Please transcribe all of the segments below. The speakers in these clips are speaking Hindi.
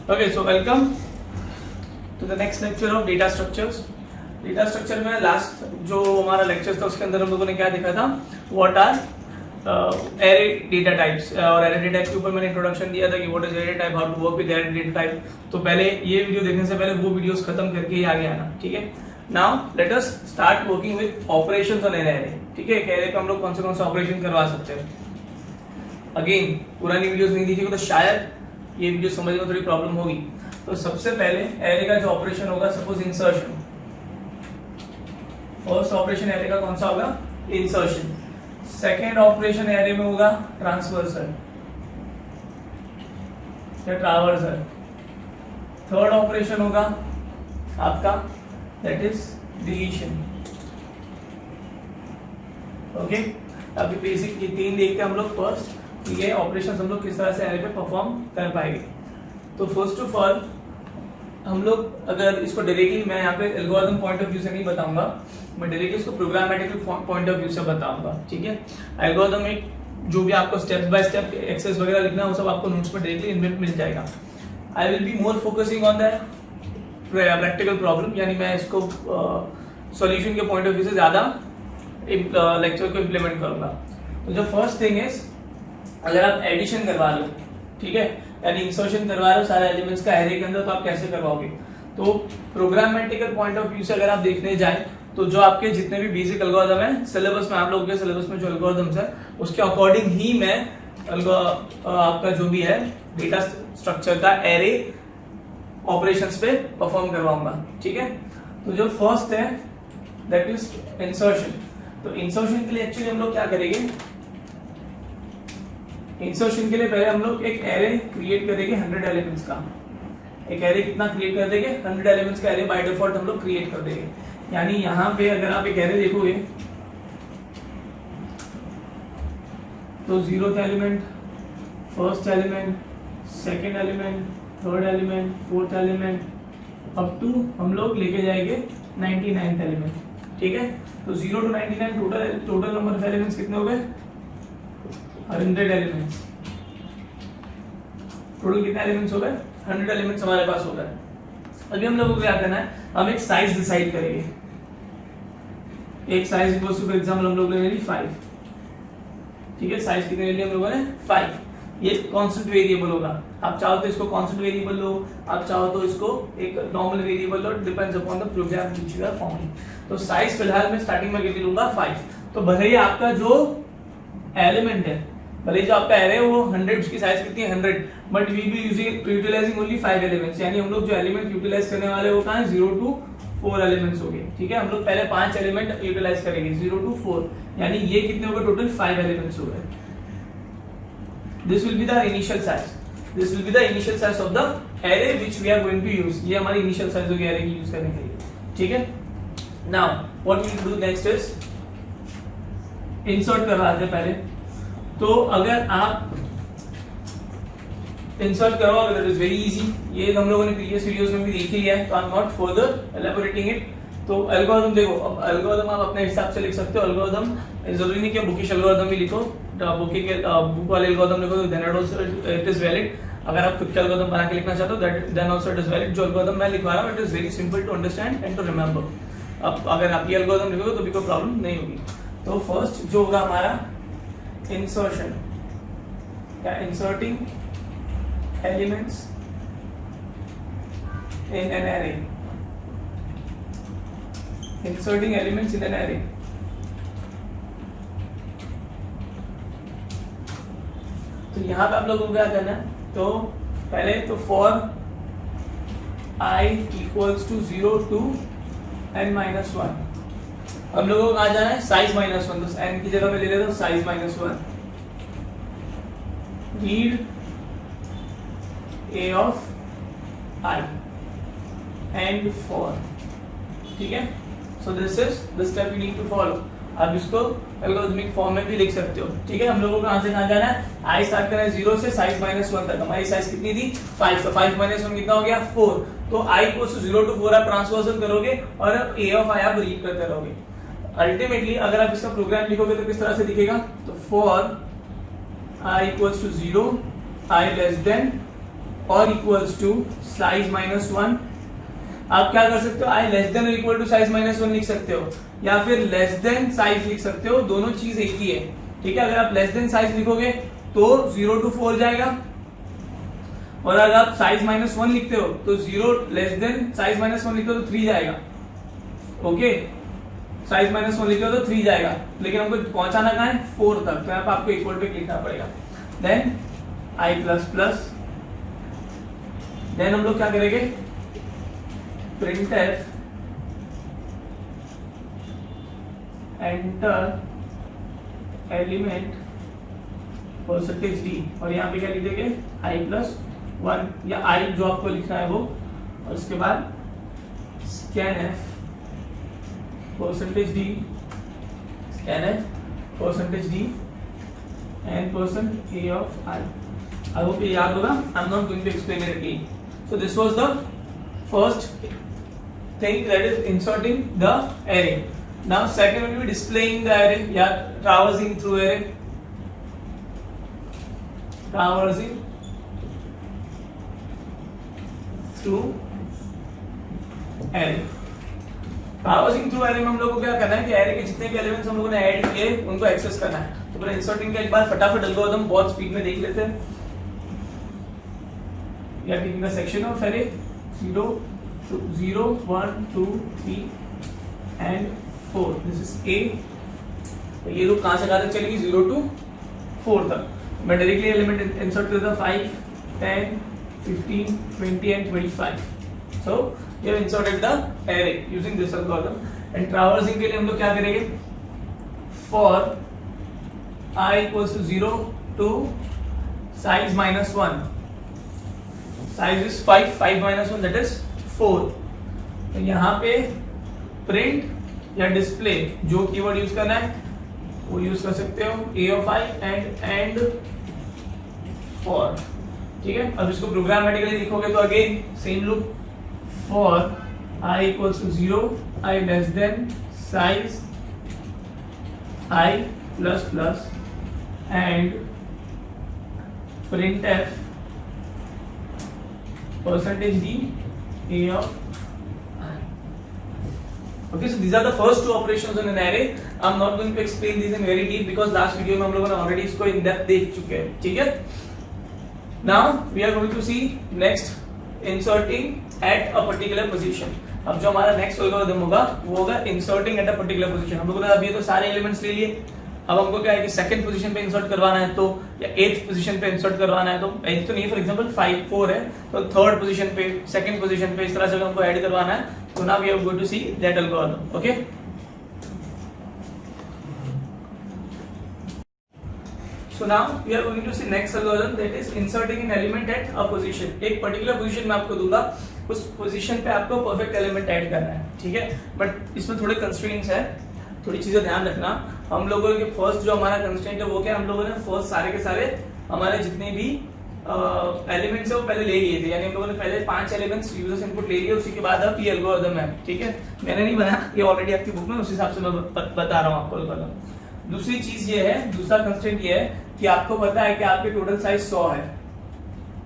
Okay, so welcome to the next lecture of data structures. Data structure में लास्ट जो हमारा लेक्चर था उसके अंदर हम लोगों ने क्या देखा था, what are array data types, और एरे डेटा टाइप के ऊपर मैंने इंट्रोडक्शन दिया था कि what is array type, how to work with array data type. तो पहले ये वीडियो देखने से पहले वो वीडियोस खत्म करके ही आगे आना, ठीक है। Now let us start working with operations on an array, ठीक है। एक एरे पे हम लोग कौन से ऑपरेशन करवा सकते हैं। अगेन पुरानी वीडियोस नहीं देखी तो शायद ये वीडियो समझने में थोड़ी प्रॉब्लम होगी। तो सबसे पहले एरे का जो ऑपरेशन होगा, suppose insertion, first operation array का कौन सा होगा, इंसर्शन। सेकेंड ऑपरेशन एरे में होगा ट्रांसवर्सल या ट्रावर्सल। थर्ड ऑपरेशन होगा आपका दैट इज डिलीशन। ओके, अभी बेसिक ये तीन देखते हैं हम लोग। फर्स्ट ये ऑपरेशन हम लोग किस तरह से एरे पे परफॉर्म कर पाएंगे। तो फर्स्ट ऑफ ऑल हम लोग अगर इसको डायरेक्टली, मैं यहाँ पे एल्गोरिथम पॉइंट ऑफ व्यू से नहीं बताऊंगा, मैं डायरेक्टली इसको प्रोग्रामेटिक पॉइंट ऑफ व्यू से बताऊंगा, ठीक है। एल्गोरिथम एक जो भी आपको स्टेप बाय स्टेप एक्सेस वगैरह लिखना है वो सब आपको नोट्स में डायरेक्टली इनबिल्ट मिल जाएगा। आई will be more focusing on the practical problem, यानी मैं इसको सॉल्यूशन के पॉइंट ऑफ व्यू से ज्यादा लेक्चर को इम्प्लीमेंट करूंगा। तो जो फर्स्ट थिंग इज, अगर आप एडिशन करवा लो, ठीक है, यानी इंसर्शन करवा रहे हो सारे एलिमेंट्स का एरे के अंदर, तो आप कैसे करवाओगे। तो प्रोग्रामेटिकल पॉइंट ऑफ व्यू से अगर आप देखने जाएं तो जो आपके जितने भी बेसिक एल्गोरिथम है सिलेबस में, आप लोगों के सिलेबस में जो एल्गोरिथम्स है उसके अकॉर्डिंग ही मैं आपका जो भी है डेटा स्ट्रक्चर का एरे ऑपरेशंस पे परफॉर्म करवाऊंगा, ठीक है। तो जो फर्स्ट है दैट इज इंसर्शन। तो इंसर्शन के लिए एक्चुअली हम लोग क्या करेंगे, इंसर्शन के लिए पहले हम लोग एक एरे क्रिएट करेंगे 100 एलिमेंट्स का। एक एरे कितना क्रिएट कर देंगे, 100 एलिमेंट्स का एरे बाय डिफॉल्ट हम लोग क्रिएट कर देंगे। यानी यहां पे अगर आप एक एरे देखोगे तो 0th element, first element, second element, third element, fourth element, up to हम लोग लेके जाएंगे 99th एलिमेंट, ठीक है। तो 0 to 99 total number of elements कितने हो गए, 100 एलिमेंट्स। टोटल कितने एलिमेंट्स हो गए, 100 एलिमेंट्स हमारे पास हो गए। अभी हम लोगों को क्या करना है, हम एक साइज डिसाइड करेंगे। एक size equals to, for example हम लोग ले ली 5, ठीक है। साइज कितने ले लिया हम लोगों ने, 5। ये कांस्टेंट वेरिएबल होगा। आप चाहो तो इसको कांस्टेंट वेरिएबल लो, आप चाहो तो इसको एक नॉर्मल वेरिएबल लो, depends upon the program which you are forming. तो साइज फिलहाल मैं स्टार्टिंग में कितनी लूंगा, 5। तो भले ही आपका जो एलिमेंट है, भले जो आपका एरे है वो 100, उसकी साइज कितनी है 100, but we be utilizing only 5 elements. यानी हम लोग जो एलिमेंट यूटिलाइज करने वाले वो कहां है, 0 to 4 एलिमेंट्स हो गए, ठीक है। हम लोग पहले 5 एलिमेंट यूटिलाइज करेंगे 0 to 4, यानी ये कितने हो गए, टोटल 5 एलिमेंट्स हो गए। This will be the initial size, this will be the initial size of the array which we are going to use. ये हमारी इनिशियल साइज होगी एरे की यूज करने के लिए, ठीक है। Now what we will do next is insert करवाते हैं पहले। तो अगर आप इंसर्ट करोगे दैट इज वेरी इजी। ये हम लोगों ने प्रीवियस वीडियोस में भी देखी है, तो I am not further elaborating it. तो एल्गोरिथम देखो, अब एल्गोरिथम आप अपने हिसाब से लिख सकते हो। एल्गोरिथम जरूरी नहीं कि बुकिश एल्गोरिथम ही लिखो, बुक वाले एल्गोरिथम लिखो तो देन इट इज वैलिड। अगर आप खुद का एल्गोरिथम बना के लिखना चाहते हो then also it is valid. जो एल्गोरिथम मैं लिखवा रहा हूं it is very simple to understand and to remember. अब अगर आप ये एल्गोरिथम लिखोगे तो भी कोई प्रॉब्लम नहीं होगी। तो फर्स्ट जो होगा हमारा इंसर्शन, क्या, inserting elements in an array, inserting elements in an array. तो यहां पे आप लोगों को क्या करना है, तो पहले तो for i equals to 0 to n-1 हम लोगों को कहा जाना है, साइज -1। तो n की जगह में ले लेता हूं size -1, read a of i and for, ठीक है। So this is the step you need to follow. आप इसको एल्गोरिथमिक फॉर्म में भी लिख सकते हो, ठीक है। हम लोगों को कहां से कहां जाना है, i स्टार्ट करना है 0 से साइज -1 तक। हमारी साइज कितनी थी, 5, तो 5 - 1 कितना हो गया, 4। तो i इक्वल्स टू 0 to 4 आप ट्रांसवर्सल करोगे और a of i आप रीड करते रहोगे। अल्टीमेटली अगर आप इसका प्रोग्राम लिखोगे तो किस तरह से दिखेगा, तो for i equals to 0, i less than और इक्वल्स टू साइज माइनस 1। आप क्या कर सकते हो, आई लेस देन और इक्वल टू साइज माइनस 1 लिख सकते हो, या फिर लेस देन साइज लिख सकते हो, दोनों चीज एक ही है। ठीक है, अगर आप लेस देन साइज लिखोगे तो 0 to 4 जाएगा, और अगर आप साइज माइनस 1 लिखते हो तो 0 लेस देन साइज माइनस 1 लिखते हो तो 3 जाएगा। ओके, साइज माइनस 1 लिखते हो तो 3 जाएगा, लेकिन हमको पहुंचाना कहाँ है, 4 तक, तो यहाँ पे आपको इक्वल पे लिखना पड़ेगा। Then i plus plus, then हम लोग क्या करेंगे, printf enter element percentage d, और यहाँ पे क्या लिख देंगे, i प्लस 1 या i जो आपको लिखना है वो, और उसके बाद scanf percentage D, scanf percentage D and percent a of I hope ये याद होगा, I'm not going to explain it again. So this was the first thing, that is inserting the array. Now second will be displaying the array, yeah, traversing through array, traversing through array। Traversing through array में हम लोग को क्या करना है कि एरे के जितने भी एलिमेंट्स हम लोगों ने ऐड किए उनको एक्सेस करना है। तो पहले इंसर्टिंग का एक बार फटाफट एल्गोरिथम बहुत स्पीड में देख लेते हैं। या taking the section of array 0 1 2 3 and 4, this is a. तो ये लोग कहां से कहां तक चलेगी, 0 to 4 तक। मैं डायरेक्टली एलिमेंट इंसर्ट कर देता 5 10 15 20 and 25। So we have inserted the array using this algorithm, and traversing के लिए हम लोग क्या करेंगे, for I equals to 0 to size minus 1, size is 5 minus 1 that is 4। तो यहाँ पे print या display जो कीवर्ड यूज करना है वो यूज कर सकते हो, a of I and for। ठीक है, अब इसको प्रोग्रामेटिकली लिखोगे तो again same loop, for I equals to 0, I less than size I plus plus and printf percentage d a of I। Okay, so these are the first two operations on an array. I'm not going to explain these in very deep because last video में हम लोगों ने already इसको in depth देख चुके हैं। ठीक है, now we are going to see next inserting at a particular position। अब जो हमारा नेक्स्ट एल्गोरिथम होगा वो होगा inserting at a particular position. हम लोगों ने अभी तो सारे एलिमेंट्स ले लिए, अब हमको क्या है कि सेकंड पोजीशन पे इंसर्ट करवाना है तो, या एथ पोजीशन पे इंसर्ट करवाना है तो, एथ तो नहीं, फॉर एग्जांपल 5 4 है तो थर्ड पोजीशन पे, सेकंड पोजीशन पे, इस तरह से हमको ऐड करवाना है। तो now we are going to see that algorithm. Okay, so now we are going to see next algorithm, that is inserting an element at a position। एक पर्टिकुलर पोजीशन में आपको दूंगा, उस पोजीशन पे आपको परफेक्ट एलिमेंट ऐड करना है। ठीक है, बट इसमें थोड़े कंस्ट्रेंट्स है, थोड़ी चीजें ध्यान रखना। हम लोगों के फर्स्ट जो हमारा कंस्ट्रेंट है वो क्या, हम लोगों ने फर्स्ट सारे के सारे हमारे जितने भी एलिमेंट्स है वो पहले ले लिए थे, यानी हम लोगों ने पहले 5 एलिमेंट्स यूजर्स इनपुट ले लिए, उसी के बाद अब ये एल्गोरिथम है। ठीक है, मैंने नहीं बनाया, ये ऑलरेडी आपकी बुक में, उस हिसाब से मैं बता रहा हूँ आपको एल्गोरिथम। दूसरी चीज ये है, दूसरा कंस्ट्रेंट ये है कि आपको पता है कि आपके टोटल साइज 100 है।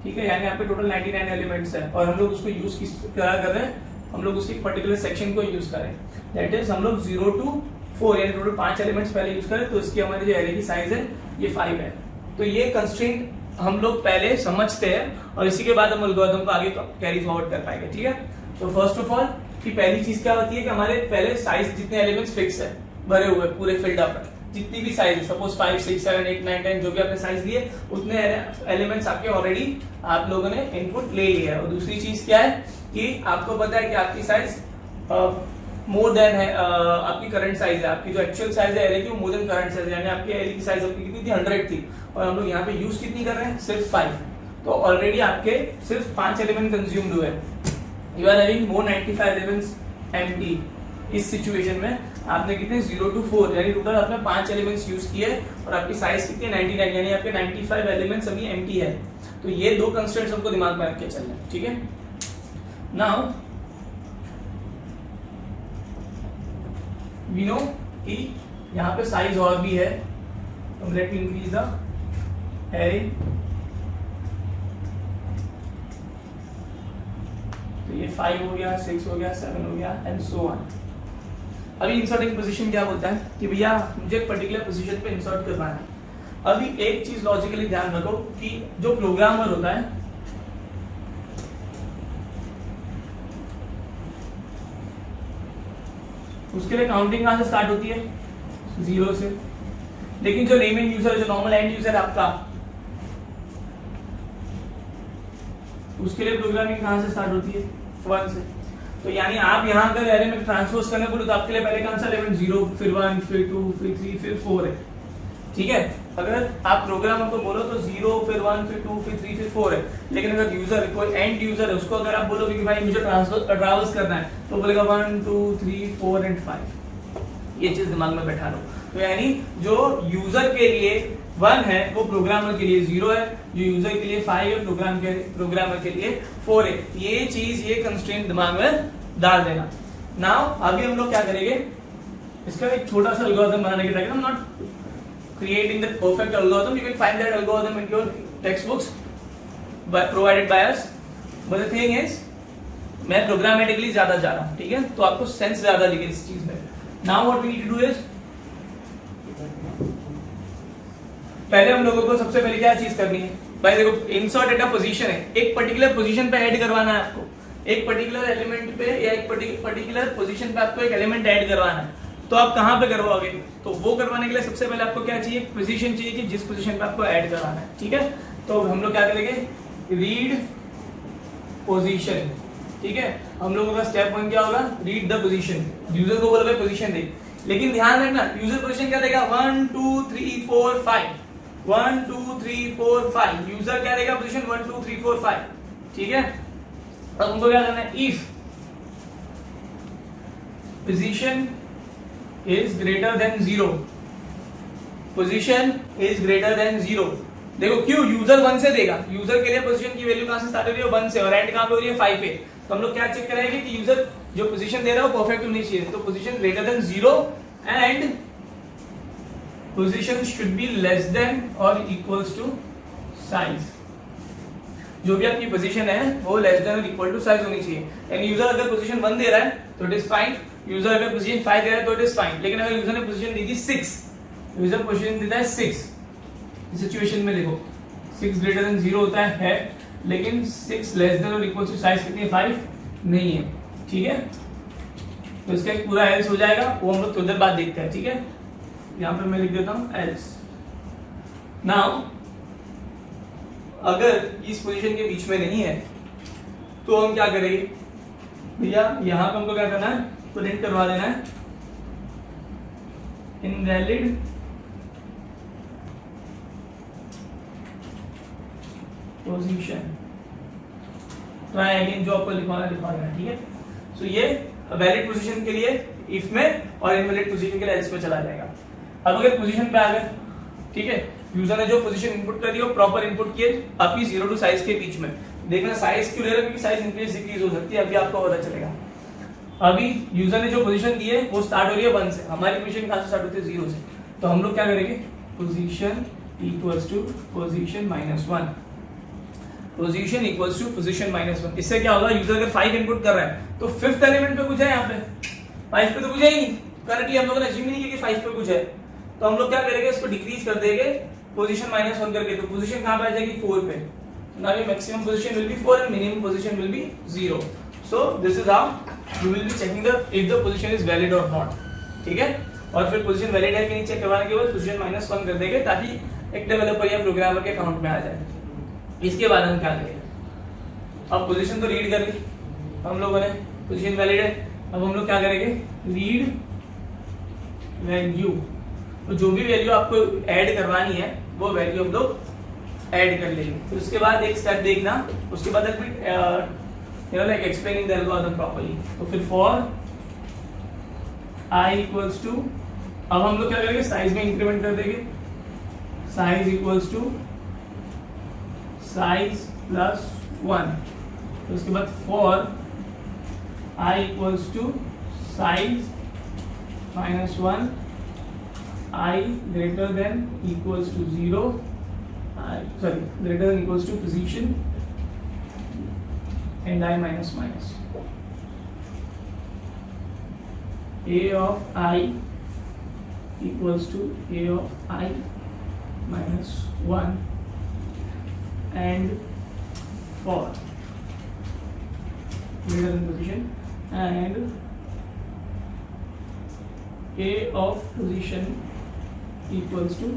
ठीक है, यानी आपके टोटल 99 एलिमेंट्स है, और हम लोग उसको यूज किस तरह कर रहे हैं, हम लोग उसके पर्टिकुलर सेक्शन को यूज करें, दैट इज हम लोग 0 to 4 यानी टोटल 5 एलिमेंट्स पहले यूज करें, तो इसकी हमारी जो एरे की साइज है ये 5 है। तो ये कंस्ट्रेंट हम लोग पहले समझते हैं और इसी के बाद हम एल्गोरिथम को आगे कैरी फॉरवर्ड कर पाएंगे। ठीक है, तो फर्स्ट ऑफ ऑल की पहली चीज क्या होती है कि हमारे पहले साइज जितने एलिमेंट्स फिक्स है, भरे हुए पूरे फिल्ड अप है, जितनी भी साइज है, सपोज 5 6 7 8 9 10 जो भी आपने साइज लिए उतने एलिमेंट्स आपके ऑलरेडी आप लोगों ने इनपुट ले लिया है। और दूसरी चीज क्या है कि आपको पता है कि आपकी साइज मोर देन है, आपकी करंट साइज है, आपकी जो एक्चुअल साइज है एरे की वो मोर देन करंट साइज है, यानी आपकी एरे की साइज आपकी कितनी थी, 100 थी, और हम लोग यहाँ पे यूज कितनी कर रहे हैं, सिर्फ 5। तो ऑलरेडी आपके सिर्फ 5 एलिमेंट कंज्यूम्ड हुए, you are having more 95 elements empty. इस सिचुएशन में आपने कितने 0 to 4 यानी टोटल आपने 5 एलिमेंट्स यूज किए और आपकी साइज कितनी है 99, यानी आपके 95 एलिमेंट्स अभी एम्प्टी है। तो ये दो कंस्ट्रेंट्स हमको दिमाग में रख के चलना है। ठीक है, नाउ वी नो कि यहाँ पे साइज और भी है, let me increase the array तो ये 5 हो गया, 6 हो गया, 7 हो गया एंड सो ऑन। अभी इंसर्टिंग पोजीशन क्या बोलता है कि भैया मुझे एक पर्टिकुलर पोजीशन पे इंसर्ट करवाना है। अभी एक चीज लॉजिकली ध्यान रखो कि जो प्रोग्रामर होता है उसके लिए काउंटिंग कहां से स्टार्ट होती है? 0 से। लेकिन जो लेमन यूजर, जो नॉर्मल एंड यूजर आपका, उसके लिए प्रोग्रामिंग कहां से स्टार्ट होती है? 1 से। तो यानी आप यहाँ अगर एरे में ट्रांसपोज करने बोलो तो आपके लिए पहले कौन सा एलिमेंट? 0, फिर 1, फिर 2, फिर 3, फिर 4 है। ठीक है, अगर आप प्रोग्रामर को बोलो तो 0, फिर 1, फिर 2, फिर 3, फिर 4 है। लेकिन अगर यूजर, कोई एंड यूजर है, उसको अगर आप बोलोगे कि भाई मुझे ट्रांसवर्स करना है, तो बोलेगा 1, 2, 3, 4 एंड 5। ये चीज दिमाग में बैठा लो। तो यानी जो यूजर के लिए 1 है वो प्रोग्रामर के लिए 0 है, जो यूजर के लिए 5 है प्रोग्रामर के लिए 4 है। ये चीज, ये कंस्ट्रेंट दिमाग में डाल देना। नाउ अभी हम लोग क्या करेंगे, इसका एक छोटा सा एल्गोरिथम बनाने की ट्राई करेंगे। Not creating the perfect algorithm, you can find that algorithm in your textbooks provided by us, but the thing is मैं प्रोग्रामेटिकली ज्यादा जा रहा हूं, ठीक है, तो आपको सेंस ज्यादा दिखे इस चीज में। Now what we need to do is, पहले हम लोगों को सबसे पहले क्या चीज करनी है भाई, देखो इंसर्ट एट अ पोजीशन है, एक पर्टिकुलर पोजीशन पे ऐड करवाना है आपको, एक पर्टिकुलर एलिमेंट पे या एक पर्टिकुलर पोजीशन पे आपको एक एलिमेंट ऐड करवाना है। तो आप कहां पे करवाओगे? तो वो करवाने के लिए सबसे पहले आपको क्या चाहिए? पोजीशन चाहिए कि जिस पोजीशन पे आपको ऐड करवाना है। ठीक है, तो हम लोग क्या करेंगे? Read position. ठीक है, हम लोगों का स्टेप 1 क्या होगा? Read the position. यूजर को बोलोगे पोजीशन दे, लेकिन ध्यान रखना यूजर पोजीशन क्या देगा? 1 2 3 4 5, 1 2 3 4 5। यूजर क्या देगा? पोजीशन 1 2 3 4 5। ठीक है, अब हमको क्या करना है? If position is greater than 0, position is greater than 0। देखो क्यों? यूजर 1 से देगा, यूजर के लिए पोजीशन की वैल्यू कहां से स्टार्ट हो रही है? 1 से, और एंड कहां पे हो रही है? 5 पे। तो हम लोग क्या चेक करेंगे कि यूजर जो पोजीशन दे रहा है वो परफेक्ट होनी चाहिए। तो position greater than 0 and position should be less than और इक्वल्स टू साइज। जो भी आपकी पोजीशन है वो लेस देन और इक्वल टू साइज होनी चाहिए। यानी यूजर अगर पोजीशन 1 दे रहा है तो इट इज फाइन, यूजर अगर पोजीशन 5 दे रहा है तो इट इज फाइन। लेकिन अगर यूजर ने पोजीशन दी थी 6, यूजर पोजीशन देता है 6, इस सिचुएशन में देखो 6 ग्रेटर देन 0 होता है, लेकिन 6 लेस देन और इक्वल टू साइज कितनी है? 5 नहीं है। ठीक है, तो इसका एक पूरा एल्स हो जाएगा, वो हम लोग थोड़ी देर बाद देखते हैं। ठीक है, यहां पे मैं लिख देता हूं एल्स। नाउ अगर इस पोजीशन के बीच में नहीं है तो हम क्या करेंगे भैया? यहां पे हमको क्या करना है? प्रिंट करवा देना है इनवैलिड पोजीशन, ट्राई अगेन, जो आपको लिखवाना है। ठीक है, सो ये वैलिड पोजीशन के लिए इफ में और इनवैलिड पोजीशन के लिए एल्स में चला जाएगा। अब अगर पोजीशन पे आ गए, ठीक है, यूजर ने जो पोजीशन इनपुट कर दी वो प्रॉपर इनपुट किए आपकी 0 टू साइज के बीच में। देखना साइज क्यों ले रहा है? क्योंकि साइज इंक्रीज डिक्रीज हो सकती है, अभी आपको पता चलेगा। अभी यूजर ने जो पोजीशन दी है वो स्टार्ट हो रही है 1 से, हमारी पोजीशन कहां से स्टार्ट होती है? 0 से। तो हम लोग क्या करेंगे? Position equals to position minus 1, position equals to position minus 1। इससे क्या होगा? यूजर अगर 5 इनपुट कर रहा है तो 5th एलिमेंट पे कुछ है, यहाँ पे 5 पे तो कुछ है ही नहीं, करंटली हम लोगों ने अज्यूम ही नहीं किया कि 5 पे कुछ है। तो हम लोग क्या करेंगे? इसको डिक्रीज कर देंगे पोजीशन माइनस 1 करके, तो पोजीशन कहां पे आ जाएगी? 4 पे। Now your maximum position will be 4 and minimum position will be 0। So this is how you will be checking if the position is valid और नॉट। ठीक है, और फिर पोजीशन वैलिड है कि नहीं चेक करवाने के बाद पोजीशन माइनस 1 कर देंगे ताकि एक डेवलपर या प्रोग्रामर के अकाउंट में आ जाए। इसके बाद हम क्या करेंगे? अब पोजीशन तो रीड कर ली हम लोगों ने, पोजीशन वैलिड है। अब हम लोग क्या करेंगे? Read value. तो जो भी वैल्यू आपको ऐड करवानी है वो वैल्यू हम लोग ऐड कर लेंगे। फिर उसके बाद एक स्टेप देखना, उसके बाद like explaining the algorithm properly. तो फिर फॉर i इक्वल्स टू, अब हम लोग क्या करेंगे? साइज में इंक्रीमेंट कर देंगे, size equals to size plus 1। तो उसके बाद for i equals to size minus 1, i greater than equals to 0, greater than equals to position and I minus minus. A of I equals to A of I minus 1 and for greater than position, and A of position equals to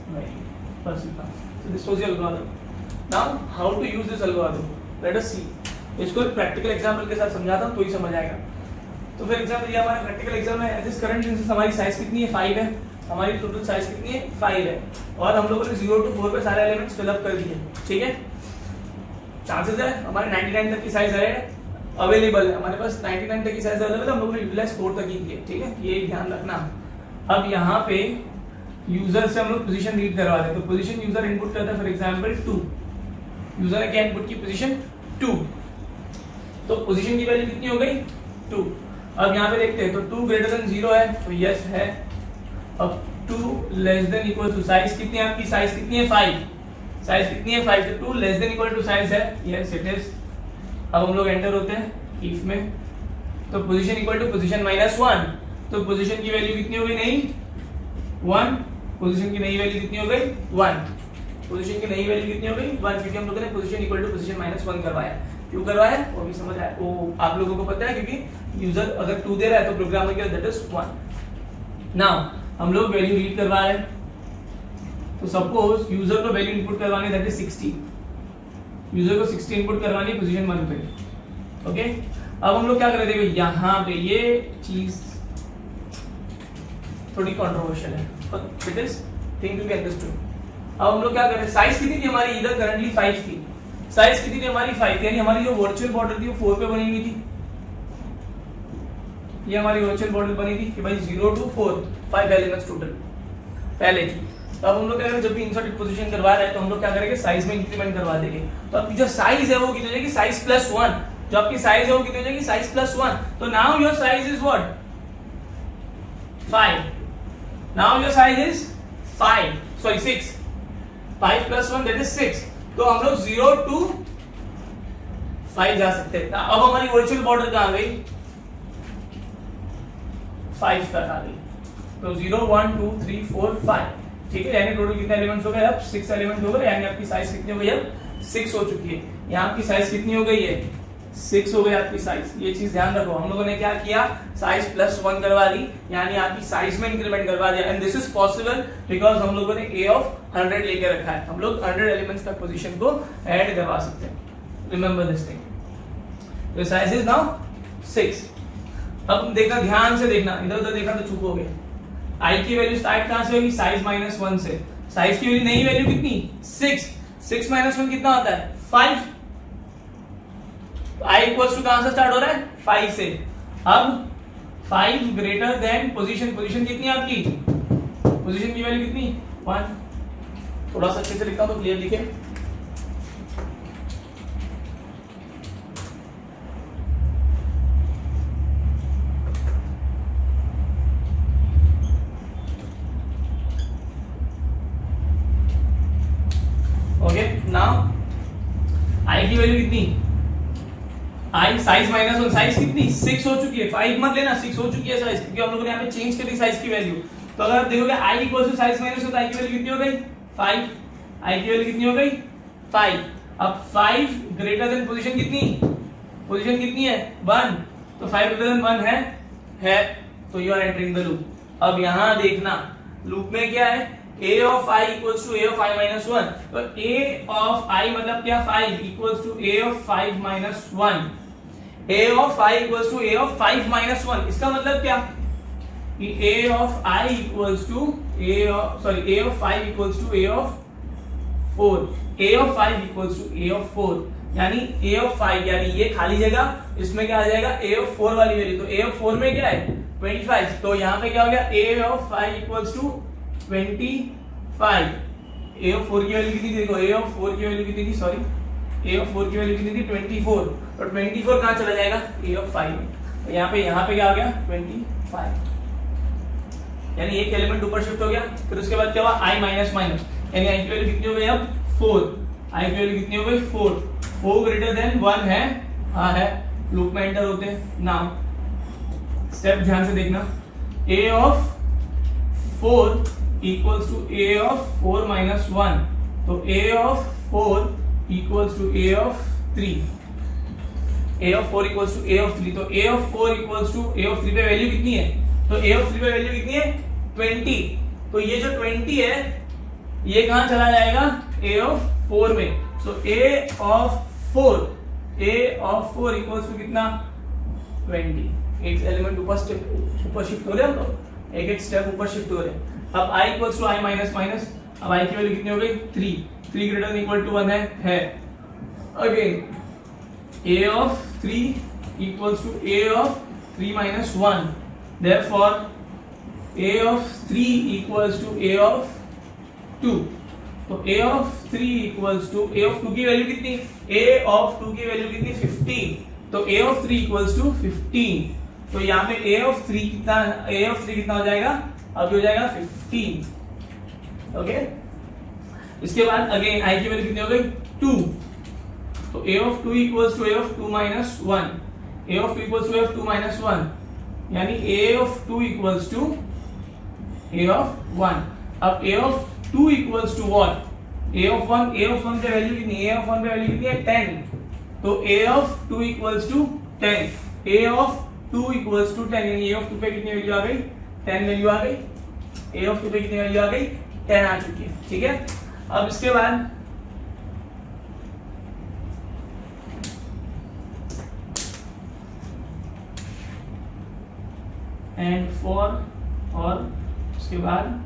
value per sigma. So this was the algorithm. Now how to use this algorithm? Let us see. इसको प्रैक्टिकल एग्जाम्पल के साथ समझाता हूँ तो ही समझ आएगा. तो फिर एग्जाम्पल ये हमारा प्रैक्टिकल एग्जाम है. दिस करंट सेंसेस हमारी साइज कितनी है 5 है. हमारी टोटल साइज कितनी है 5 है और हम लोगों ने 0 to 4 पे सारे एलिमेंट्स फिलअप कर दिए. ठीक है. चांसेस है हमारे 99 तक की साइज है अवेलेबल है. हमारे पास 99 तक की साइज अवेलेबल है. हम लोगों ने यूटिलाइज 4 तक ही की है. ठीक है. ये ध्यान रखना. अब यहाँ पे यूजर से हम लोग पोजीशन रीड करवा रहे हैं. तो पोजीशन यूजर इनपुट करता है फॉर एग्जांपल 2. यूजर ने क्या इनपुट की पोजीशन 2. तो पोजीशन की वैल्यू कितनी हो गई 2. अब यहाँ पे देखते हैं तो 2 ग्रेटर देन 0 है तो यस है. अब 2 less than equal to size कितनी है आपकी. साइज कितनी है 5. साइज कितनी है 5. तो 2 less than equal to size है. Yes it is. अब हम लोग एंटर होते हैं इफ में. तो position equal to position minus 1. तो पोजीशन की वैल्यू कितनी हो गई नहीं 1. पोजीशन की नई वैल्यू कितनी हो गई 1. पोजीशन की नई वैल्यू कितनी हो गई 1 क्योंकि हम लोगों ने position equal to position minus 1 करवाया. क्यों करवाया वो भी समझ आया. वो आप लोगों को पता है क्योंकि यूजर अगर 2 दे रहा है तो प्रोग्रामर के लिए दैट इज 1. नाउ हम लोग वैल्यू रीड करवा रहे हैं. तो सपोज यूजर को वैल्यू इनपुट करवानी दैट इज 60. यूजर को 60 इनपुट करवानी पोजीशन 1 पे. ओके. अब हम लोग क्या कर रहे थे यहाँ पे ये चीज थोड़ी कंट्रोवर्शियल है but it is thing to be understood. अब हम लोग क्या कर रहे हैं साइज कितनी थी हमारी इधर करंटली 5 थी. साइज कितनी थी हमारी 5 यानी हमारी जो वर्चुअल बॉर्डर थी वो 4 पे बनी हुई थी. ये हमारी वर्चुअल बॉर्डर बनी थी कि भाई 0 to 4 5 एलिमेंट्स टोटल पहले थी. तो अब हम लोग क्या करेंगे जब भी इंसर्टेड पोजीशन करवा रहे हैं तो हम लोग क्या करेंगे साइज में इंक्रीमेंट करवा देंगे. तो आपकी जो साइज है वो कितनी हो जाएगी साइज प्लस 1. जो आपकी साइज है वो कितनी हो जाएगी साइज प्लस 1. तो now your size is what 5. Now your size is 5. Sorry 6. 5 plus 1 that is 6. तो हम लोग 0 to 5 जा सकते हैं. अब हमारी वर्चुअल बॉर्डर कहाँ गई 5 तक आ गई. तो 0 1 2 3 4 5. ठीक है. यानी टोटल कितने एलिमेंट्स हो गए अब 6 एलिमेंट हो गए. यानी आपकी साइज कितनी हो गई अब 6 हो चुकी है. यहाँ आपकी साइज कितनी हो गई है 6 हो गई आपकी साइज. ये चीज ध्यान रखो. हम लोगों ने क्या किया साइज प्लस 1 करवा दी यानी आपकी साइज में इंक्रीमेंट करवा दिया. And this is possible because हम लोगों ने a ऑफ 100 लेके रखा है. हम लोग 100 एलिमेंट्स तक पोजीशन को ऐड करवा सकते हैं. Remember this thing. तो साइज इज नाउ 6. अब देखना ध्यान से देखना. इधर उधर देखना तो चूक हो गए. i की वैल्यू स्टार्ट कहां से होगी साइज माइनस 1 से. साइज की वैल्यू नई वैल्यू कितनी 6. 6 माइनस 1 कितना होता है 5. i इक्वल्स टू कहां से स्टार्ट हो रहा है 5 से. अब 5 ग्रेटर देन पोजीशन. पोजीशन कितनी है आपकी पोजीशन की वैल्यू कितनी 1. थोड़ा सा अच्छे से लिखता हूं तो क्लियर दिखे. ओके. नाउ i की वैल्यू कितनी आई साइज माइनस 1. साइज कितनी 6 हो चुकी है. 5 मत लेना 6 हो चुकी है साइज क्योंकि हम लोगों ने यहाँ पे चेंज कर दी साइज की वैल्यू. तो अगर आप देखोगे i equal to size minus 1 तो i की वैल्यू कितनी हो गई 5. i की वैल्यू कितनी हो गई 5. अब 5 ग्रेटर देन पोजीशन कितनी पोजीशन कितनी है 1. तो 5 ग्रेटर देन 1 है तो you are entering the loop. अब यहाँ देखना लूप में क्या है a of i equals to a of i minus 1. तो a of i मतलब क्या 5 equals to a of 5 minus 1. a of i equals to a of 5 minus 1. इसका मतलब क्या कि a of i equals to a of 5 equals to a of 4. a of 5 equals to a of 4 यानी a of 5 यानी ये खाली जगह इसमें क्या आ जाएगा a of 4 वाली वैल्यू. तो a of 4 में क्या है 25. तो यहाँ पे क्या हो गया a of 5 equals to 25. a of 4 की वैल्यू कितनी थी देखो a of 4 की वैल्यू कितनी थी सॉरी a of 4 की वैल्यू कितनी थी 24. तो 24 कहाँ चला जाएगा a of 5 में. तो यहाँ पे क्या आ गया 25 यानी एक एलिमेंट ऊपर शिफ्ट हो गया. फिर उसके बाद क्या हुआ i माइनस माइनस यानी i की वैल्यू कितनी हो गई अब 4. आई की वैल्यू कितनी हो गई 4, 4 ग्रेटर देन 1 है, हाँ है, लूप में एंटर होते हैं। नाउ स्टेप ध्यान से देखना, a of 4 equals to a of 4 minus 1, तो a of 4 equals to a of 3, a of 4 equals to a of 3, तो a of 4 equals to a of 3 पे वैल्यू कितनी है, तो a ऑफ 3 पे वैल्यू कितनी है 20, तो ये जो 20 है ये कहां चला जाएगा a ऑफ 4 में, सो a ऑफ 4 इक्वल्स टू कितना 20, एक एलिमेंट ऊपर शिफ्ट हो रहे हैं, हम लोग एक स्टेप ऊपर शिफ्ट हो रहे हैं। अब i equals to i minus minus, अब i की वैल्यू कितनी हो गई 3 ग्रेटर देन इक्वल टू 1 है। Again a of 3 equals to a of 3 minus 1, therefore a of 3 equals to a of 2, तो a of 3 equals to a of 2 की वैल्यू कितनी, a ऑफ 2 की वैल्यू कितनी 15, तो a ऑफ 3 इक्वल्स टू 15, तो यहाँ पे a ऑफ 3 कितना हो जाएगा, अभी हो जाएगा 15, ओके। इसके बाद अगेन i की वैल्यू कितनी हो गई 2, तो a of 2 equals to a of 2 minus 1, a of 2 equals to a of 2 minus 1, यानी a of 2 equals to a of 1। अब a of 2 equals to what, a of 1 पे वैल्यू कितनी, a ऑफ 1 पे वैल्यू कितनी है 10, तो a of 2 equals to 10, a of 2 equals to 10, यानी a ऑफ 2 पे कितनी वैल्यू आ गई 10 वैल्यू आ गई, a ऑफ 2 पे कितनी वैल्यू आ गई 10 आ चुकी है, ठीक है। अब इसके बाद एंड फॉर, और उसके बाद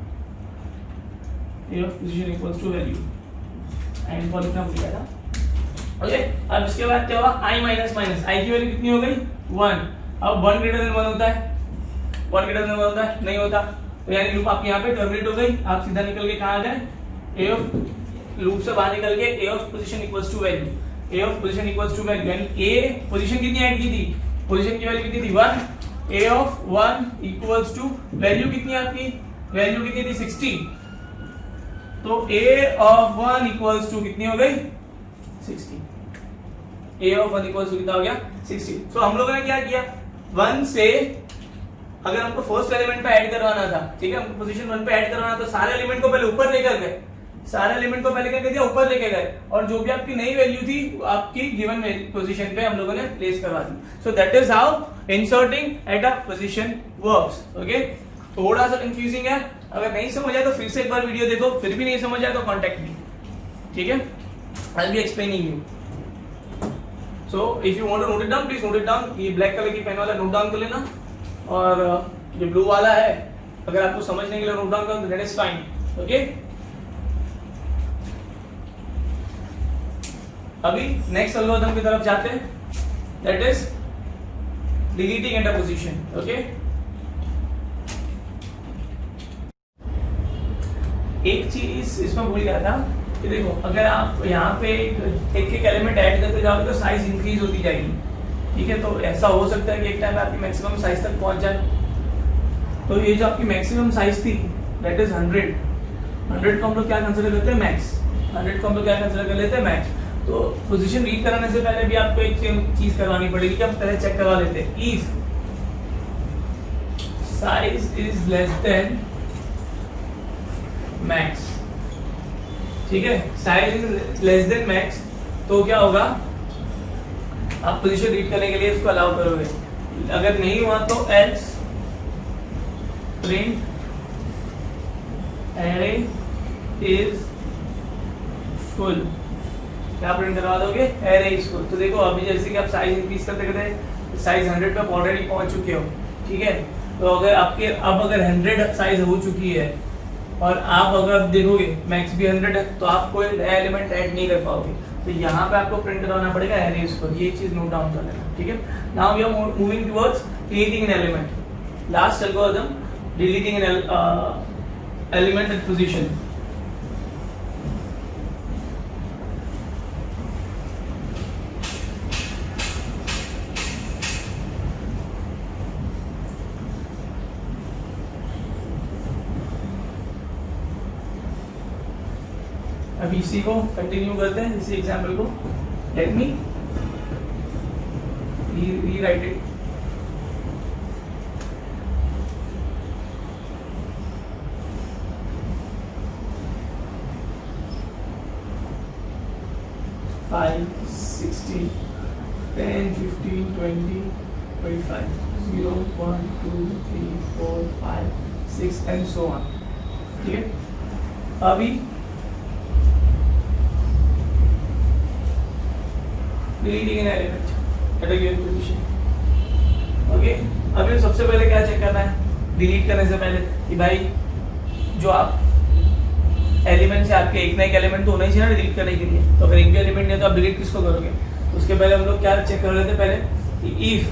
a of position equals to value, and for इतना भूल गया था, ओके। अब इसके बाद क्या होगा i माइनस माइनस, i की वैल्यू कितनी हो गई 1, अब 1 ग्रेटर देन 1 होता है, 1 ग्रेटर देन 1 होता है, नहीं होता, तो यानी लूप आपकी यहाँ पे टर्मिनेट हो गई, आप सीधा निकल के कहाँ आ जाए, a ऑफ लूप से बाहर निकल के a of position equals to value, a of position equals to value, यानी a पोजीशन कितनी ऐड की थी, पोजीशन की वैल्यू कितनी थी 1, a of 1 equals to value कितनी है आपकी, वैल्यू कितनी थी 60, तो a ऑफ 1 इक्वल्स टू कितनी हो गई 60, a ऑफ 1 इक्वल्स टू कितना हो गया 60। तो हम लोगों ने क्या किया, 1 से अगर हमको फर्स्ट एलिमेंट पे ऐड करवाना था, ठीक है, हमको पोजीशन 1 पे ऐड करवाना था, सारे एलिमेंट को पहले ऊपर लेकर गए, सारे एलिमेंट को पहले क्या कर दिया ऊपर लेके गए, और जो भी आपकी नई वैल्यू थी आपकी गिवन पोजीशन पे हम लोगों ने प्लेस करवा दी। So that is how inserting at a position works, okay. थोड़ा सा कंफ्यूजिंग है, अगर नहीं समझ आया तो फिर से एक बार वीडियो देखो, फिर भी नहीं समझ आया तो कांटेक्ट मी, ठीक है, I will be explaining you. So if you want to note it down, please note it down, ये ब्लैक कलर की पेन वाला नोट डाउन कर लेना, और जो ब्लू वाला है अगर आपको समझने के लिए नोट डाउन करना दैट इज फाइन, ओके। अभी नेक्स्ट एल्गोरिथम की तरफ जाते हैं, that is deleting eight a position, okay. एक चीज इसमें भूल गया था कि देखो, अगर आप यहाँ पे एक एलिमेंट ऐड करते जाओगे तो साइज इंक्रीज होती जाएगी, ठीक है, तो ऐसा हो सकता है कि एक टाइम आपकी मैक्सिमम साइज तक पहुंच जाए। तो ये जो आपकी मैक्सिमम साइज थी दैट इज 100 को हम लोग क्या कंसीडर करते हैं मैक्स, 100 को हम लोग क्या कंसीडर कर लेते हैं मैक्स। तो पोजीशन रीड कराने से पहले भी आपको एक चीज करवानी पड़ेगी कि आप पहले चेक करवा लेते हैं, if size is less than max, ठीक है, size is less than max, तो क्या होगा, आप पोजीशन रीड करने के लिए इसको अलाउ करोगे, अगर नहीं हुआ तो else print array is full, क्या प्रिंट करवा दोगे, एरे इज फुल। तो देखो अभी जैसे कि आप साइज इंक्रीज करते करते साइज 100 पे ऑलरेडी पहुंच चुके हो, ठीक है, तो अगर आपके अब अगर 100 साइज हो चुकी है और आप अगर देखोगे मैक्स भी 100 है, तो आप कोई नया एलिमेंट ऐड नहीं कर पाओगे, तो यहाँ पे आपको प्रिंट करवाना पड़ेगा एरे इज फुल, ये चीज नोट डाउन कर लेना, ठीक है। Now we are moving towards deleting an element, last algorithm deleting an element at position. अब इसी को कंटिन्यू करते हैं, इसी एग्जाम्पल को। Let me rewrite it. Five 60 10 15 20 25 0 1 2 3 4 5 6 and so on. ठीक है, अभी deleting an element at a given position. Okay, अभी सबसे पहले क्या चेक करना है डिलीट करने से पहले कि भाई जो आप एलिमेंट से आपके एक ना एक एलिमेंट तो होना ही चाहिए ना डिलीट करने के लिए। तो अगर एक भी एलिमेंट नहीं तो आप डिलीट किसको करोगे? उसके पहले हम लोग क्या चेक कर रहे थे पहले कि इफ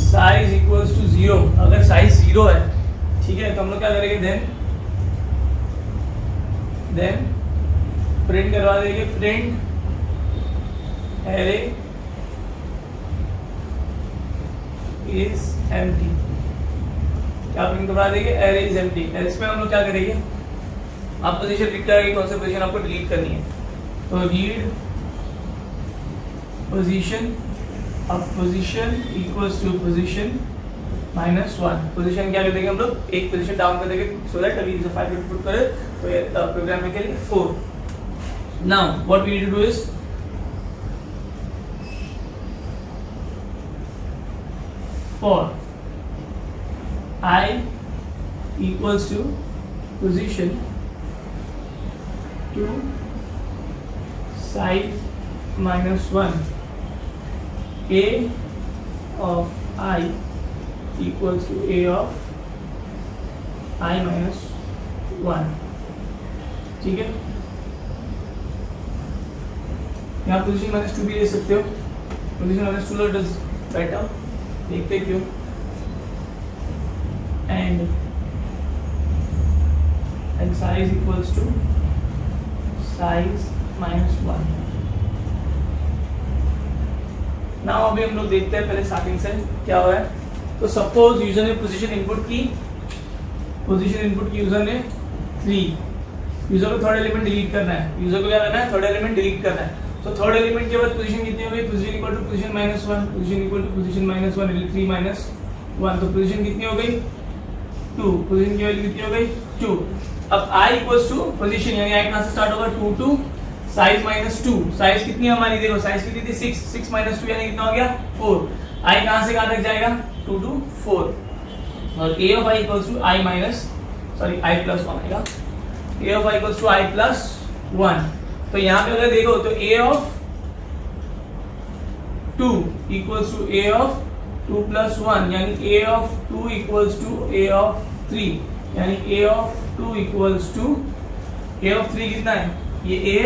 साइज इक्वल्स टू 0, अगर साइज 0 है, ठीक है, तो हम लोग क्या करेंगे देन प्रिंट करवा देंगे, प्रिंट एरे इज एम्प्टी। क्या प्रिंट करवा देंगे? Array is empty. इसमें हम लोग क्या करेंगे, आप पोजीशन लिख करेंगे कौन सी पोजीशन आपको डिलीट करनी है। तो रीड पोजीशन, अब position equals to position -1। Position क्या कर देंगे हम लोग, एक पोजीशन डाउन कर देंगे सो दैट अभी जो 5 पुट करें तो ये प्रोग्राम में क्या लिखे 4। Now what we need to do is for I equals to position to size -1, A of I equals to A of I -1। ठीक है, यहाँ पोजीशन -2 भी ले सकते हो, पोजीशन -2 इट इज बेटर, देखते क्यों। and size equals to size -1। now अभी हम लोग देखते हैं पहले स्टार्टिंग से क्या हुआ है। तो सपोज यूजर ने पोजीशन इनपुट की यूजर ने 3। यूजर को थर्ड एलिमेंट डिलीट करना है, यूजर को क्या करना है, थर्ड एलिमेंट डिलीट करना है। तो थर्ड एलिमेंट के बाद पोजीशन कितनी हो गई, position equal to position -1, position equal to position -1 3 -1, तो पोजीशन कितनी हो गई 2, पोजीशन की वैल्यू कितनी हो गई 2। अब i इक्वल्स टू पोजीशन, यानी i कहां से स्टार्ट होगा 2 टू साइज -2। साइज कितनी है हमारी, देखो साइज कितनी थी 6, 6 -2 यानी कितना हो गया 4। i कहां से कहां तक जाएगा 2 to 4, और a of i equals to i + 1 आएगा। a of i equals to i + 1। तो यहां पे अगर देखो तो a of 2 equals to a of 2 + 1, यानी a of 2 equals to a of 3, यानी a of 2 equals to a of 3 कितना है, ये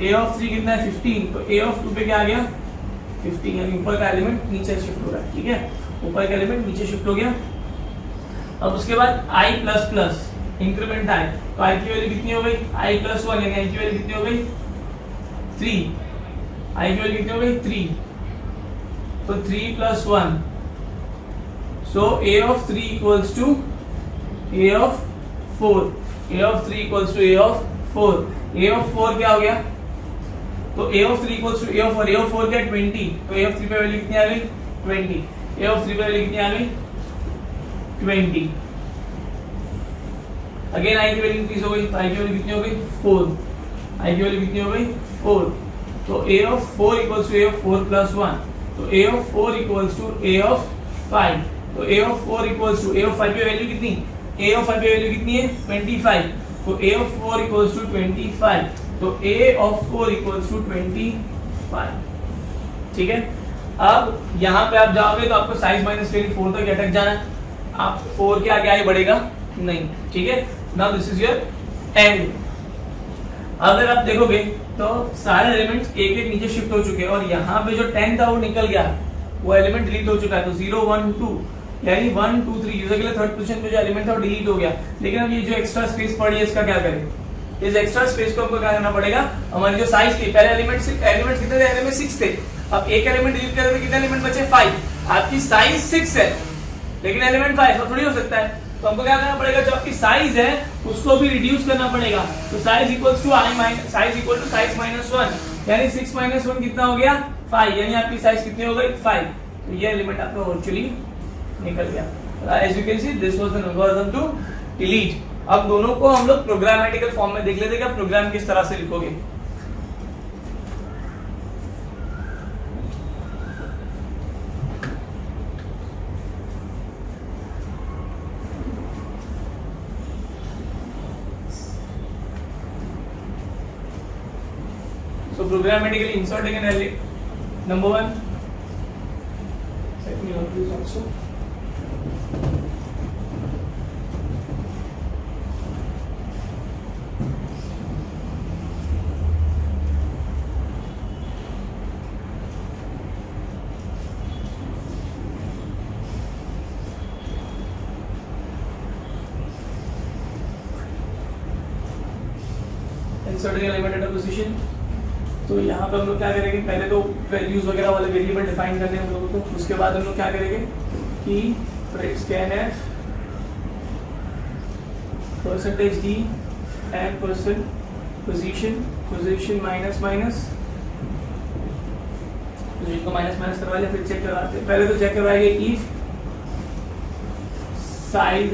a of 3 कितना है 15, तो a of 2 पे क्या आ गया 15, यानी ऊपर का एलिमेंट नीचे शिफ्ट हो रहा है। ठीक है, ऊपर का एलिमेंट नीचे शिफ्ट हो गया। अब उसके बाद i++ इंक्रीमेंट i, तो i की वैल्यू कितनी हो गई i + 1, यानी i की वैल्यू कितनी हो गई 3, i की वैल्यू कितनी हो गई 3, तो 3 + 1, so a of 3 equals to a of 4, a of 3 equals to a of 4, a of 4 क्या हो गया, तो a of 3 equals to a of 4, a of 4 क्या 20, तो a of 3 पे वैल्यू कितनी आ गई 20, a of 3 पे वैल्यू कितनी आ गई 20। अगेन i की वैल्यू इंक्रीज हो गई, i की वैल्यू कितनी हो गई 4, i की वैल्यू कितनी हो गई 4, तो a of 4 equals to a of 4 + 1, तो a of 4 equals to a of 5, तो a of 4 equals to a of 5 की वैल्यू कितनी, a of 5 की वैल्यू कितनी है 25, तो a of 4 equals to 25, तो a of 4 equals to 25। ठीक है, अब यहाँ पे आप जाओगे तो आपको साइज -24 तक अटक जाना है, आप 4 के आगे बढ़ेगा नहीं। ठीक है, now this is your and. अगर आप देखोगे तो सारे एलिमेंट्स एक एक नीचे शिफ्ट हो चुके हैं, और यहाँ पे जो 10 था वो निकल गया, वो एलिमेंट डिलीट हो चुका है। तो 0 1 2 यानी 1 2 3 यूजर के लिए थर्ड पोजीशन पे जो एलिमेंट था वो डिलीट हो गया। लेकिन अब ये जो एक्स्ट्रा स्पेस पड़ी है इसका क्या करें, इस एक्स्ट्रा स्पेस को हमको क्या करना पड़ेगा, हमारी जो साइज थी पहले एलिमेंट कितने थे, एलिमेंट 6 थे, अब एक एलिमेंट डिलीट कर देते कितने एलिमेंट बचे 5, आपकी साइज 6 है लेकिन एलिमेंट 5 तो थोड़ी हो सकता है, तो हमको क्या करना पड़ेगा, जो आपकी साइज है उसको भी रिड्यूस करना पड़ेगा। तो size equals to size equal to size minus 1, यानी 6 माइनस 1 कितना हो गया 5, यानी आपकी साइज कितनी हो गई 5। तो ये एलिमेंट आपका वर्चुअली निकल गया। As you can see this was the algorithm to delete. अब दोनों को हम लोग प्रोग्रामेटिकल फॉर्म में देख लेते हैं कि आप प्रोग्राम किस तरह से लिखोगे। So programmatically inserting an element, number one, let me note this also. Inserting an element at a position. तो यहाँ पे हम लोग क्या करेंगे, पहले तो वैल्यूज वगैरह वाले वेरिएबल डिफाइन करने हैं हम लोगों को। उसके बाद हम लोग क्या करेंगे कि scanf percentage D and percent position minus position को माइनस करवा लिया, फिर चेक करवाते हैं। पहले तो चेक करवाएंगे if size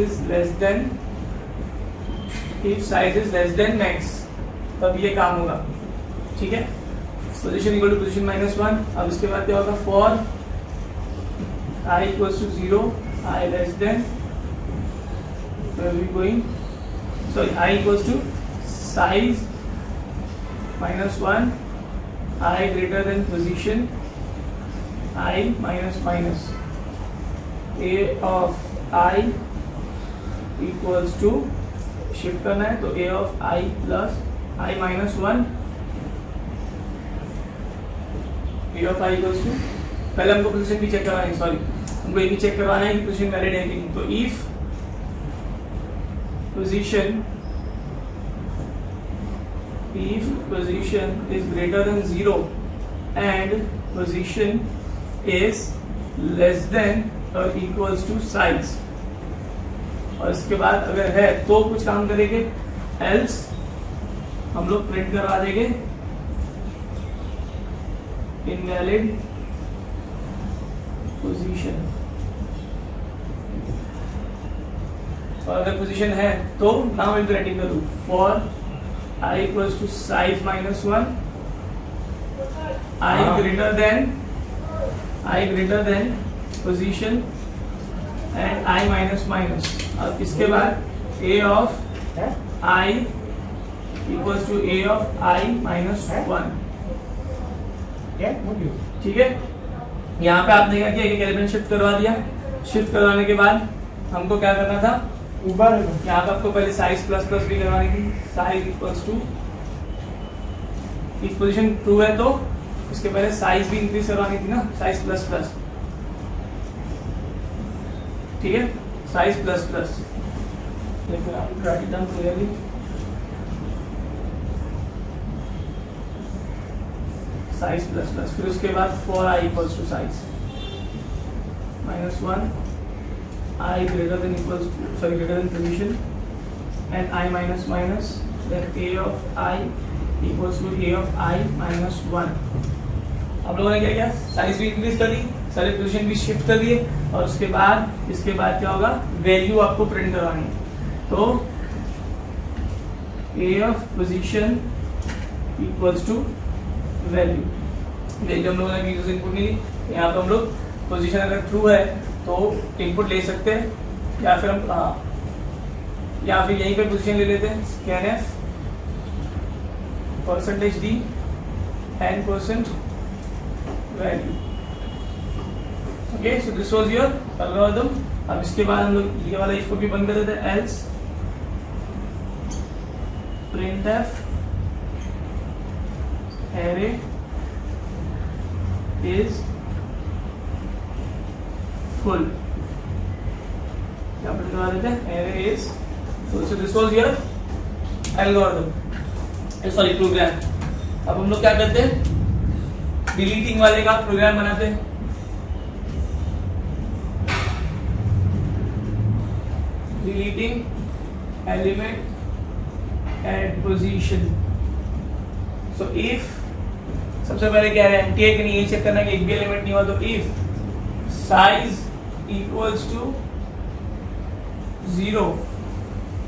is less than max, तब ये काम होगा। ठीक है, position equal to position minus 1। अब इसके बाद क्या होगा, for i equals to 0, i less than i equals to size minus 1, i greater than position i minus a of i equals to shift करना है, तो a of i plus i minus 1 a of i equals to, पहले हमको पोजीशन भी चेक करवाना है, सॉरी हमको ये भी चेक करवाना है कि पोजीशन वैलिड है कि नहीं। तो if position is greater than 0 and position is less than और इक्वल्स टू साइज, और इसके बाद अगर है तो कुछ काम करेंगे, एल्स हम लोग प्रिंट करवा देंगे invalid position। और अगर पोजीशन है तो now will be writing the rule for i equals to size minus 1, i greater than position and i minus. अब इसके बाद a of i equals to a of i minus 1। ठीक है, यहाँ पे आपने क्या किया, एक एलिमेंट शिफ्ट करवा दिया। शिफ्ट करवाने के बाद हमको क्या करना था, यहाँ पे आपको पहले साइज प्लस भी करवानी थी। Size equals to, if position true है तो इसके पहले साइज भी इंक्रीज करवानी थी ना, साइज प्लस। ठीक है, साइज प्लस, लेकिन आप write it down clearly. Size plus, फिर उसके बाद for i equals to size minus 1, i greater than position and i minus, then a of i equals to a of i minus 1। आप लोगों ने क्या किया, साइज भी इंक्रीज कर दी, सारे पोजीशन भी शिफ्ट कर दिए, और उसके बाद क्या होगा, वैल्यू आपको प्रिंट करवानी है। तो a of position equals to value हम लोगों ने यूजर इनपुट नहीं दी। यहाँ पे हम लोग पोजीशन अगर ट्रू है तो इनपुट ले सकते हैं, या फिर यहीं पे पोजीशन ले लेते हैं, scanf percentage D and percent value. Okay, so this was your algorithm. अब इसके बाद हम लोग ये वाला इसको भी बंद कर देते हैं, else printf array is full, क्या प्रिंट करवा देते हैं, array is full। So this was your algorithm, sorry program. अब हम लोग क्या करते हैं, डिलीटिंग वाले का प्रोग्राम बनाते हैं। deleting element at position. So if सबसे पहले क्या है, एम्प्टी है कि नहीं, ये चेक करना कि एक भी एलिमेंट नहीं हुआ. तो if size equals to 0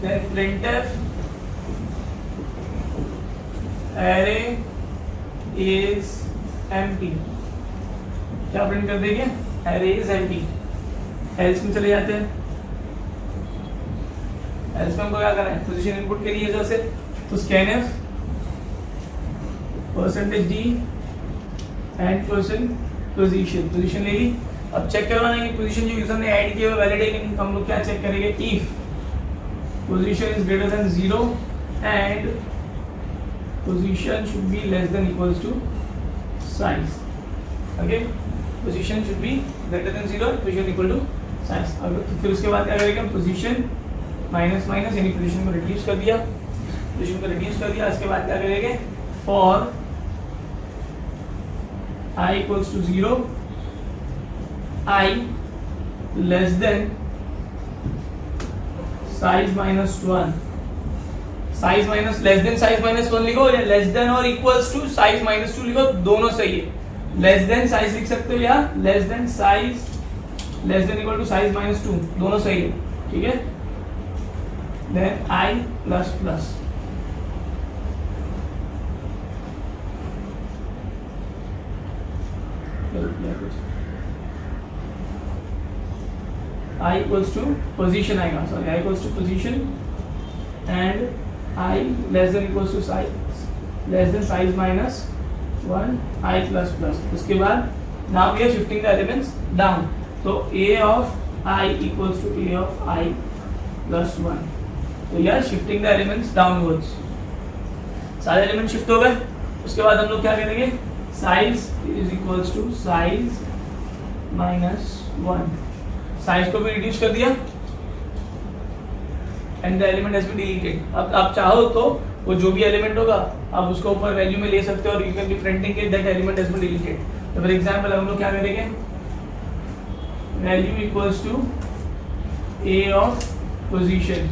then printf array is empty. क्या प्रिंट कर देंगे, array is empty. else में चले जाते हैं. else में हमको क्या करना है, पोजीशन इनपुट के लिए जैसे तो scanf %d एंड पोजीशन ले ली. अब चेक करवाना है कि पोजीशन जो यूजर ने ऐड किया है वैलिड है कि नहीं. हम लोग क्या चेक करेंगे, if position is greater than 0 and position should be less than equals to size. Okay, position should be greater than 0, position equal to size. अब फिर उसके बाद क्या करेंगे, पोजीशन माइनस माइनस यानी पोजीशन को रिड्यूस कर दिया. उसके बाद क्या करेंगे, for I equals to 0, I less than size minus 1. size minus less than size minus 1 लिखो या less than और equals to size minus 2 लिखो, दोनों सही है. less than size लिख सकते हो या less than equal to size minus 2, दोनों सही है. ठीक है, then I plus plus I equals to position आएगा, sorry, I equals to position and I less than equals to size minus 1, I plus plus. उसके बाद now we are shifting the elements down. तो a of I equals to a of I plus 1. तो we are shifting the elements downwards. सारे एलिमेंट शिफ्ट हो गए. उसके बाद हम लोग क्या करेंगे, size is equals to size minus 1. Size को भी रिड्यूस कर दिया and the element has been deleted. अब आप चाहो तो वो जो भी एलिमेंट होगा आप उसको ऊपर वैल्यू में ले सकते हो और you can be printing it that element has been deleted. तो फॉर एग्जांपल हम लोग क्या करेंगे, value equals to a of position.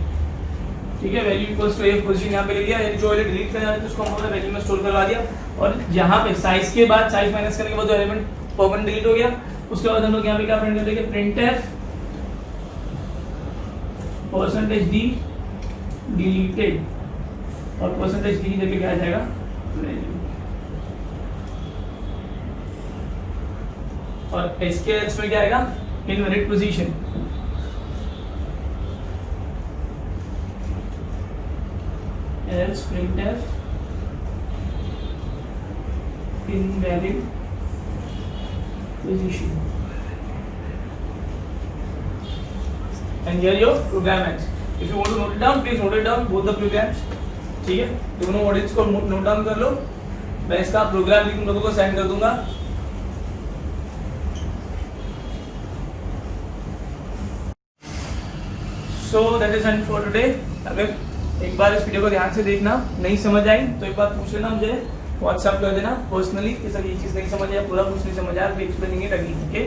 ठीक है, value equals to a of position यहाँ पे ले लिया, यानी जो वैल्यू डिलीट करना है तो उसको हमने वैल्यू में स्टोर करवा दिया. और यहाँ पे साइज के बाद साइज माइनस करने के बाद जो एलिमेंट परमानेंट डिलीट हो गया. उसके बाद हम लोग यहाँ पे क्या प्रिंट कर देंगे, printf %d deleted और %d जगह क्या आ जाएगा, वैल्यू. और इसके इसमें क्या आएगा, invalid position. else printf invalid position. And here your program ends. If you want to note it down, please note it down both the programs. ठीक है, दोनों मॉड्यूल्स को नोट डाउन कर लो. मैं इसका प्रोग्राम लिख तुम लोगों को सेंड कर दूंगा. So that is end for today. अगर एक बार इस वीडियो को ध्यान से देखना, नहीं समझ आई तो एक बार पूछ लेना, मुझे व्हाट्सएप कर देना पर्सनली कि सर ये चीज़ नहीं समझ आया, पूरा कुछ नहीं समझ आया, एक्सप्लेनिंग इट अगेन. ओके.